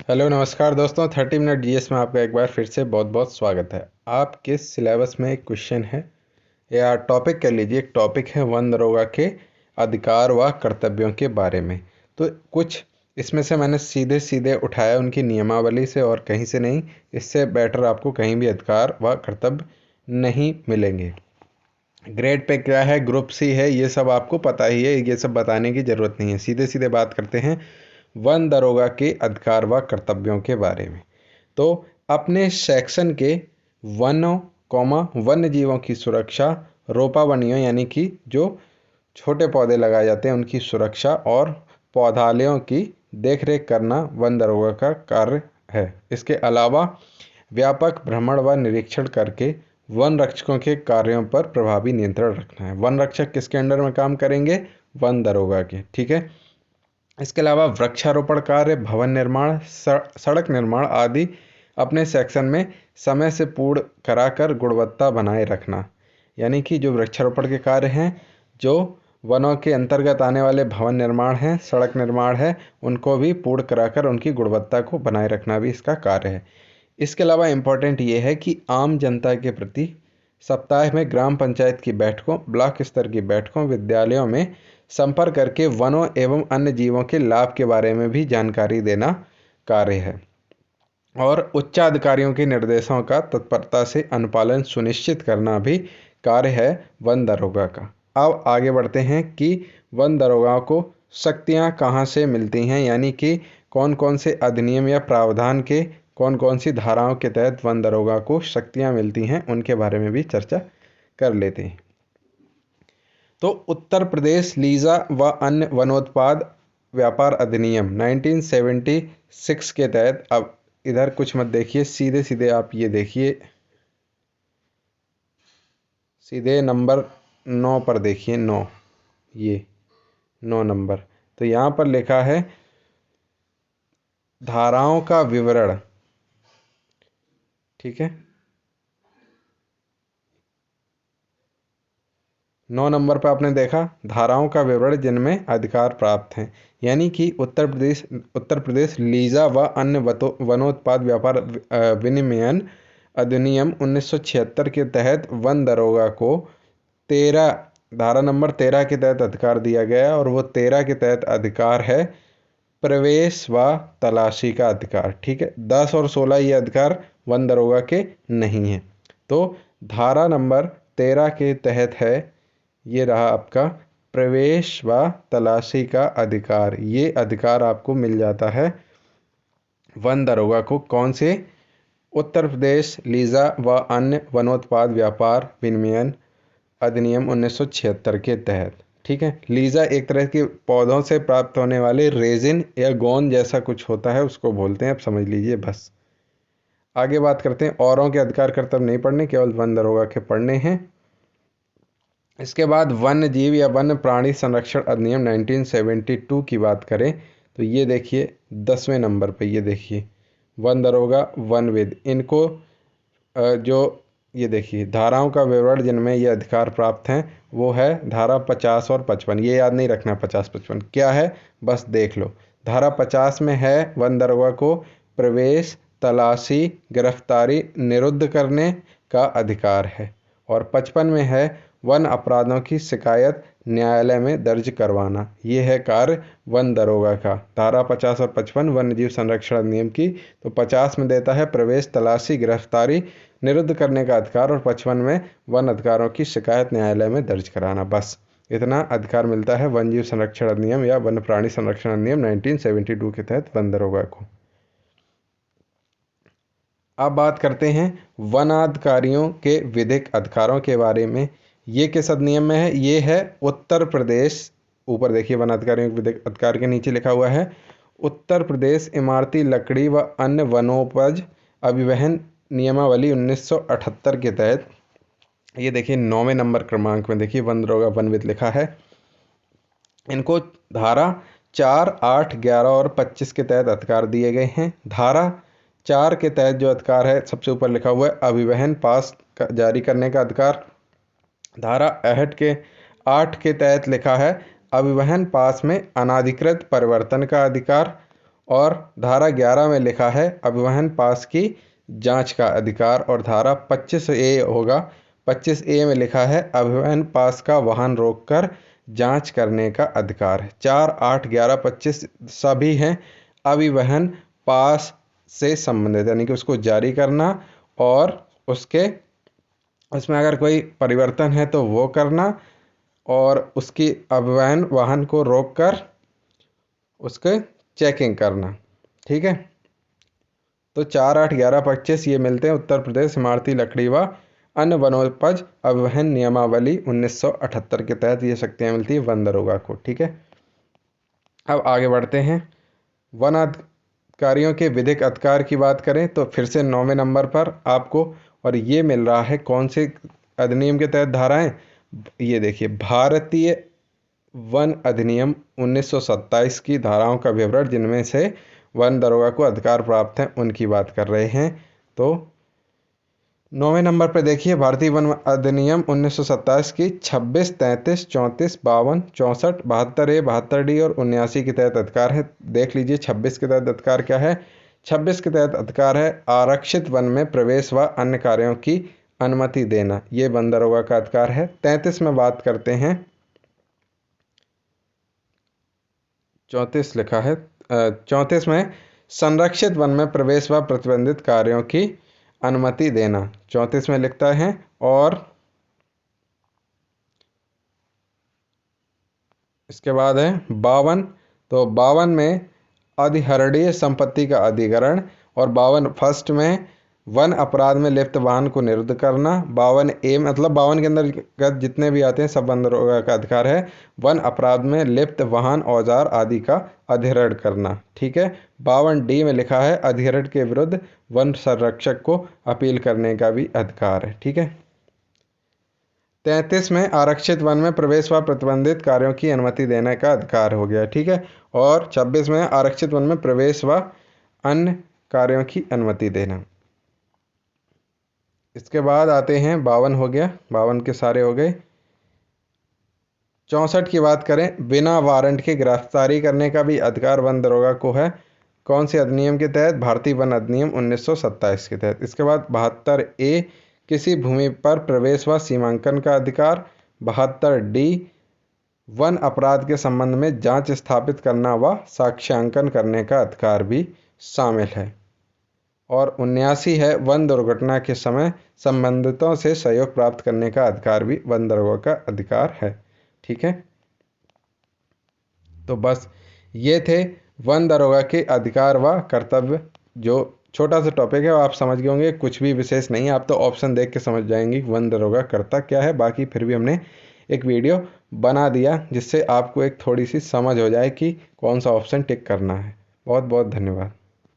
Hello नमस्कार दोस्तों, 30 minute GS में आपका एक बार फिर से बहुत बहुत स्वागत है। आप किस सिलेबस में एक क्वेश्चन है या टॉपिक कह लीजिए, एक टॉपिक है वन दरोगा के अधिकार व कर्तव्यों के बारे में। तो कुछ इसमें से मैंने सीधे सीधे उठाया उनकी नियमावली से और कहीं से नहीं। इससे बेटर आपको कहीं भी अधिकार व कर्तव्य नहीं मिलेंगे। ग्रेड पे क्या है, ग्रुप सी है, ये सब आपको पता ही है, ये सब बताने की ज़रूरत नहीं है। सीधे सीधे बात करते हैं वन दरोगा के अधिकार व कर्तव्यों के बारे में। तो अपने सेक्शन के वनों वन्य जीवों की सुरक्षा, रोपावनियों यानी कि जो छोटे पौधे लगाए जाते हैं उनकी सुरक्षा और पौधालयों की देखरेख करना वन दरोगा का कार्य है। इसके अलावा व्यापक भ्रमण व निरीक्षण करके वन रक्षकों के कार्यों पर प्रभावी नियंत्रण रखना है। वन रक्षक किसके अंडर में काम करेंगे? वन दरोगा के। ठीक है। इसके अलावा वृक्षारोपण कार्य, भवन निर्माण, सड़क निर्माण आदि अपने सेक्शन में समय से पूर्ण कराकर गुणवत्ता बनाए रखना। यानी कि जो वृक्षारोपण के कार्य हैं, जो वनों के अंतर्गत आने वाले भवन निर्माण हैं, सड़क निर्माण है, उनको भी पूर्ण कराकर उनकी गुणवत्ता को बनाए रखना भी इसका कार्य है। इसके अलावा इम्पोर्टेंट ये है कि आम जनता के प्रति सप्ताह में ग्राम पंचायत की बैठकों, ब्लॉक स्तर की बैठकों, विद्यालयों में संपर्क करके वनों एवं अन्य जीवों के लाभ के बारे में भी जानकारी देना कार्य है। और उच्चाधिकारियों के निर्देशों का तत्परता से अनुपालन सुनिश्चित करना भी कार्य है वन दरोगा का। अब आगे बढ़ते हैं कि वन दरोगा को शक्तियां कहां से मिलती हैं, यानी कि कौन कौन से अधिनियम या प्रावधान के कौन कौन सी धाराओं के तहत वन दरोगा को शक्तियां मिलती हैं, उनके बारे में भी चर्चा कर लेते हैं। तो उत्तर प्रदेश लीजा व अन्य वनोत्पाद व्यापार अधिनियम 1976 के तहत, अब इधर कुछ मत देखिए, सीधे सीधे आप ये देखिए, सीधे नंबर 9 पर देखिए, 9, ये 9 नंबर। तो यहाँ पर लिखा है धाराओं का विवरण। ठीक है, 9 नंबर पर आपने देखा धाराओं का विवरण जिनमें अधिकार प्राप्त हैं। यानी कि उत्तर प्रदेश लीजा व अन्य वनोत्पाद व्यापार विनिमयन अधिनियम 1976 के तहत वन दरोगा को 13 धारा नंबर 13 के तहत अधिकार दिया गया है। और वो 13 के तहत अधिकार है प्रवेश व तलाशी का अधिकार। ठीक है, 10 और 16 ये अधिकार वन दरोगा के नहीं है। तो धारा नंबर 13 के तहत है, ये रहा आपका प्रवेश व तलाशी का अधिकार। ये अधिकार आपको मिल जाता है वन दरोगा को। कौन से? उत्तर प्रदेश लीजा व अन्य वनोत्पाद व्यापार विनिमयन अधिनियम 1976 के तहत। ठीक है, लीजा एक तरह के पौधों से प्राप्त होने वाले रेजिन या गोंद जैसा कुछ होता है, उसको बोलते हैं, आप समझ लीजिए बस। आगे बात करते हैं, औरों के अधिकार कर्तव्य नहीं पढ़ने, केवल वन दरोगा के पढ़ने हैं। इसके बाद वन्य जीव या वन्य प्राणी संरक्षण अधिनियम 1972 की बात करें तो ये देखिए 10वें नंबर पे, ये देखिए वन दरोगा वनविद, इनको जो ये देखिए धाराओं का विवरण जिनमें ये अधिकार प्राप्त हैं वो है धारा 50 और 55। ये याद नहीं रखना 50-55 क्या है, बस देख लो। धारा 50 में है वन दरोगा को प्रवेश, तलाशी, गिरफ्तारी, निरुद्ध करने का अधिकार है। और 55 में है वन अपराधों की शिकायत न्यायालय में दर्ज करवाना। ये है कार्य वन दरोगा का। धारा 50 और 55 वन्य जीव संरक्षण अधिनियम की। तो 50 में देता है प्रवेश, तलाशी, गिरफ्तारी, निरुद्ध करने का अधिकार, और 55 में वन अधिकारों की शिकायत न्यायालय में दर्ज कराना। बस इतना अधिकार मिलता है वन जीव संरक्षण अधिनियम या वन्य प्राणी संरक्षण अधिनियम 1972 के तहत वन दरोगा को। अब बात करते हैं वनाधिकारियों के विधिक अधिकारों के बारे में। ये किस अधिनियम में है? ये है उत्तर प्रदेश, ऊपर देखिए वनाधिकारियों के विधिक अधिकार के नीचे लिखा हुआ है उत्तर प्रदेश इमारती लकड़ी व अन्य वनोपज अभिवहन नियमावली 1978 के तहत। ये देखिए 9वें नंबर क्रमांक में देखिए वन दरोगा वनविद लिखा है। इनको धारा 4, 8, 11 और 25 के तहत अधिकार दिए गए हैं। धारा 4 के तहत जो अधिकार है सबसे ऊपर लिखा हुआ है अभिवहन पास जारी करने का अधिकार। धारा 8 के तहत लिखा है अभिवहन पास में अनाधिकृत परिवर्तन का अधिकार। और धारा 11 में लिखा है अभिवहन पास की जांच का अधिकार, और धारा 25A होगा, 25A में लिखा है अभिवहन पास का वाहन रोककर जांच करने का अधिकार है। 4, 8, 11, 25 सभी हैं अभिवहन पास से संबंधित, यानी कि उसको जारी करना और उसमें अगर कोई परिवर्तन है तो वो करना, और उसकी अभिवहन वाहन को रोककर उसके चेकिंग करना। ठीक है, तो 4, 8, 11, 25 ये मिलते हैं उत्तर प्रदेश इमारती लकड़ी व अन्य वनोपज अभिवहन नियमावली 1978 के तहत ये शक्तियाँ मिलती है वन दरोगा को। ठीक है, अब आगे बढ़ते हैं। वन अधिकारियों के विधिक अधिकार की बात करें तो फिर से 9वें नंबर पर आपको, और ये मिल रहा है कौन से अधिनियम के तहत धाराएं, ये देखिए भारतीय वन अधिनियम 1927 की धाराओं का विवरण, जिनमें से वन दरोगा को अधिकार प्राप्त हैं उनकी बात कर रहे हैं। तो 9वें नंबर पर देखिए भारतीय वन अधिनियम 1927 की 26, 33, 34, 52, 64, 72A, 72D और 79 के तहत अधिकार है। देख लीजिए 26 के तहत अधिकार क्या है। 26 के तहत अधिकार है आरक्षित वन में प्रवेश व अन्य कार्यों की अनुमति देना, ये वन दरोगा का अधिकार है। 33 में बात करते हैं, 34 लिखा है, 34 में संरक्षित वन में प्रवेश व प्रतिबंधित कार्यों की अनुमति देना 34 में लिखता है। और इसके बाद है 52, तो 52 में अधिहरणीय संपत्ति का अधिग्रहण, और 52 फर्स्ट में वन अपराध में लिप्त वाहन को निरुद्ध करना। 52A मतलब 52 के अंदर जितने भी आते हैं सब वन दरोगा का अधिकार है वन अपराध में लिप्त वाहन औजार आदि का अधिहरण करना। ठीक है, 52D में लिखा है अधिहरण के विरुद्ध वन संरक्षक को अपील करने का भी अधिकार है। ठीक है, 33 में आरक्षित वन में प्रवेश व प्रतिबंधित कार्यों की अनुमति देने का अधिकार हो गया। ठीक है, और 26 में आरक्षित वन में प्रवेश व अन्य कार्यों की अनुमति देना। इसके बाद आते हैं 52 हो गया, 52 के सारे हो गए। 64 की बात करें, बिना वारंट के गिरफ्तारी करने का भी अधिकार वन दरोगा को है। कौन से अधिनियम के तहत? भारतीय वन अधिनियम 1927 के तहत। इसके बाद 72A किसी भूमि पर प्रवेश व सीमांकन का अधिकार। 72D वन अपराध के संबंध में जांच स्थापित करना व साक्ष्यांकन करने का अधिकार भी शामिल है। और 79 है वन दुर्घटना के समय संबंधितों से सहयोग प्राप्त करने का अधिकार भी वन दरोगा का अधिकार है। ठीक है, तो बस ये थे वन दरोगा के अधिकार व कर्तव्य। जो छोटा सा टॉपिक है वो आप समझ गए होंगे, कुछ भी विशेष नहीं है, आप तो ऑप्शन देख के समझ जाएंगे कि वन दरोगा करता क्या है। बाकी फिर भी हमने एक वीडियो बना दिया जिससे आपको एक थोड़ी सी समझ हो जाए कि कौन सा ऑप्शन टिक करना है। बहुत बहुत धन्यवाद।